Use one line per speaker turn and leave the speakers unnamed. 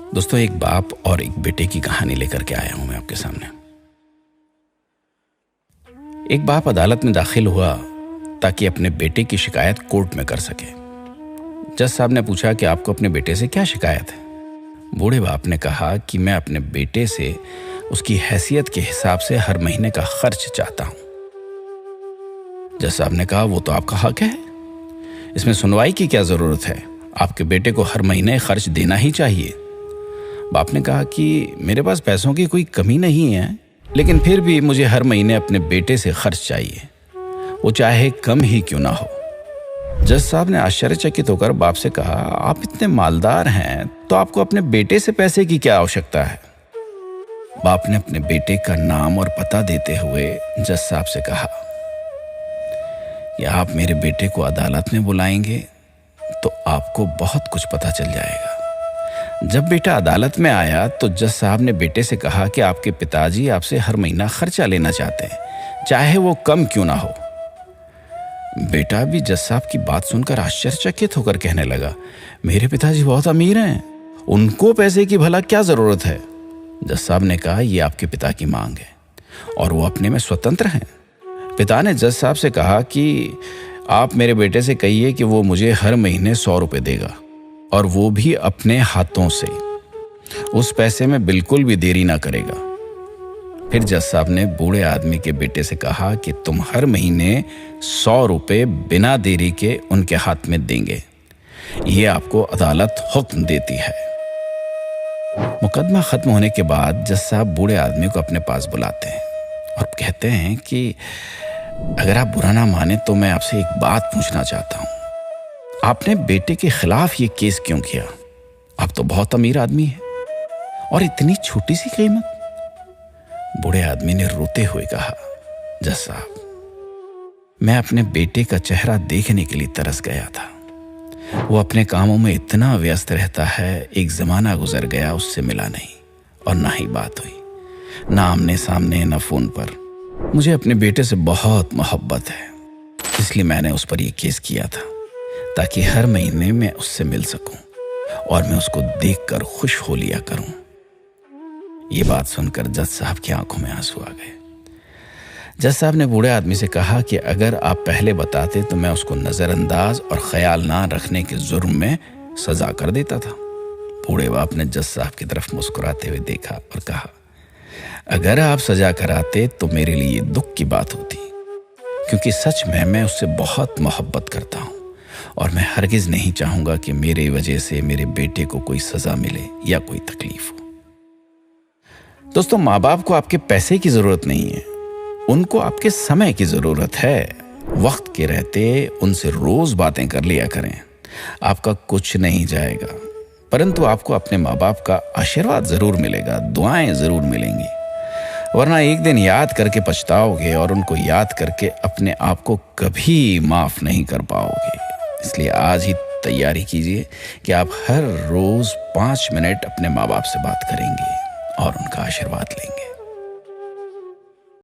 दोस्तों, एक बाप और एक बेटे की कहानी लेकर के आया हूं मैं आपके सामने। एक बाप अदालत में दाखिल हुआ ताकि अपने बेटे की शिकायत कोर्ट में कर सके। जज साहब ने पूछा कि आपको अपने बेटे से क्या शिकायत है। बूढ़े बाप ने कहा कि मैं अपने बेटे से उसकी हैसियत के हिसाब से हर महीने का खर्च चाहता हूं। जज साहब ने कहा, वो तो आपका हक है, इसमें सुनवाई की क्या जरूरत है, आपके बेटे को हर महीने खर्च देना ही चाहिए। बाप ने कहा कि मेरे पास पैसों की कोई कमी नहीं है, लेकिन फिर भी मुझे हर महीने अपने बेटे से खर्च चाहिए, वो चाहे कम ही क्यों ना हो। जज साहब ने आश्चर्यचकित होकर बाप से कहा, आप इतने मालदार हैं तो आपको अपने बेटे से पैसे की क्या आवश्यकता है। बाप ने अपने बेटे का नाम और पता देते हुए जज साहब से कहा, या आप मेरे बेटे को अदालत में बुलाएंगे तो आपको बहुत कुछ पता चल जाएगा। जब बेटा अदालत में आया तो जज साहब ने बेटे से कहा कि आपके पिताजी आपसे हर महीना खर्चा लेना चाहते हैं, चाहे वो कम क्यों ना हो। बेटा भी जज साहब की बात सुनकर आश्चर्यचकित होकर कहने लगा, मेरे पिताजी बहुत अमीर हैं, उनको पैसे की भला क्या जरूरत है। जज साहब ने कहा, ये आपके पिता की मांग है और वो अपने में स्वतंत्र हैं। पिता ने जज साहब से कहा कि आप मेरे बेटे से कहिए कि वो मुझे हर महीने 100 रुपए देगा, और वो भी अपने हाथों से, उस पैसे में बिल्कुल भी देरी ना करेगा। फिर जज साहब ने बूढ़े आदमी के बेटे से कहा कि तुम हर महीने 100 रुपए बिना देरी के उनके हाथ में देंगे, ये आपको अदालत हुक्म देती है। मुकदमा खत्म होने के बाद जज साहब बूढ़े आदमी को अपने पास बुलाते हैं और कहते हैं कि अगर आप बुरा ना माने तो मैं आपसे एक बात पूछना चाहता हूं, आपने बेटे के खिलाफ ये केस क्यों किया? आप तो बहुत अमीर आदमी हैं और इतनी छोटी सी कीमत। बूढ़े आदमी ने रोते हुए कहा, जज साहब, मैं अपने बेटे का चेहरा देखने के लिए तरस गया था। वो अपने कामों में इतना व्यस्त रहता है, एक जमाना गुजर गया उससे मिला नहीं और ना ही बात हुई, ना आमने सामने ना फोन पर। मुझे अपने बेटे से बहुत मोहब्बत है, इसलिए मैंने उस पर यह केस किया था ताकि हर महीने मैं उससे मिल सकूं और मैं उसको देखकर खुश हो लिया करूं। ये बात सुनकर जज साहब की आंखों में आंसू आ गए। जज साहब ने बूढ़े आदमी से कहा कि अगर आप पहले बताते तो मैं उसको नजरअंदाज और ख्याल ना रखने के जुर्म में सजा कर देता था। बूढ़े बाप ने जज साहब की तरफ मुस्कुराते हुए देखा और कहा, अगर आप सजा कराते तो मेरे लिए दुख की बात होती, क्योंकि सच में मैं उससे बहुत मोहब्बत करता हूं और मैं हरगिज नहीं चाहूंगा कि मेरे वजह से मेरे बेटे को कोई सजा मिले या कोई तकलीफ हो। दोस्तों, माँ बाप को आपके पैसे की जरूरत नहीं है, उनको आपके समय की जरूरत है। वक्त के रहते उनसे रोज बातें कर लिया करें, आपका कुछ नहीं जाएगा, परंतु आपको अपने माँ बाप का आशीर्वाद जरूर मिलेगा, दुआएं जरूर मिलेंगी, वरना एक दिन याद करके पछताओगे और उनको याद करके अपने आप को कभी माफ नहीं कर पाओगे। इसलिए आज ही तैयारी कीजिए कि आप हर रोज 5 मिनट अपने माँ बाप से बात करेंगे और उनका आशीर्वाद लेंगे।